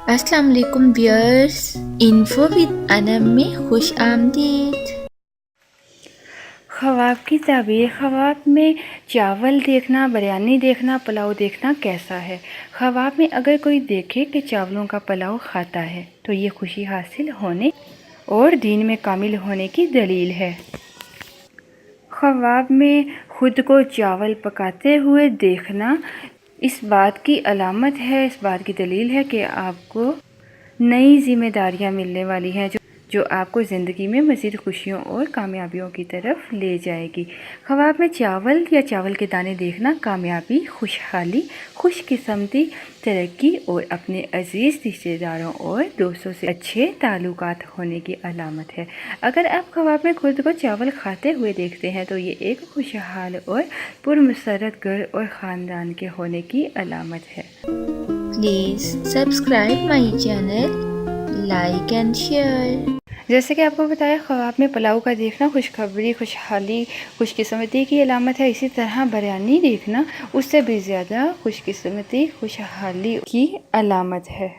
السلام علیکم wears, info with انم میں خوش آمدید۔ خواب کی تعبیر۔ خواب میں چاول دیکھنا، بریانی دیکھنا، پلاؤ دیکھنا کیسا ہے؟ خواب میں اگر کوئی دیکھے کہ چاولوں کا پلاؤ کھاتا ہے تو یہ خوشی حاصل ہونے اور دین میں کامل ہونے کی دلیل ہے۔ خواب میں خود کو چاول پکاتے ہوئے دیکھنا اس بات کی علامت ہے، اس بات کی دلیل ہے کہ آپ کو نئی ذمہ داریاں ملنے والی ہیں جو آپ کو زندگی میں مزید خوشیوں اور کامیابیوں کی طرف لے جائے گی۔ خواب میں چاول یا چاول کے دانے دیکھنا کامیابی، خوشحالی، خوش قسمتی، ترقی اور اپنے عزیز رشتہ داروں اور دوستوں سے اچھے تعلقات ہونے کی علامت ہے۔ اگر آپ خواب میں خود کو چاول کھاتے ہوئے دیکھتے ہیں تو یہ ایک خوشحال اور پرمسرت گھر اور خاندان کے ہونے کی علامت ہے۔ Please subscribe my channel, like and share. جیسے کہ آپ کو بتایا، خواب میں پلاؤ کا دیکھنا خوشخبری، خوشحالی، خوش قسمتی کی علامت ہے۔ اسی طرح بریانی دیکھنا اس سے بھی زیادہ خوش قسمتی، خوشحالی کی علامت ہے۔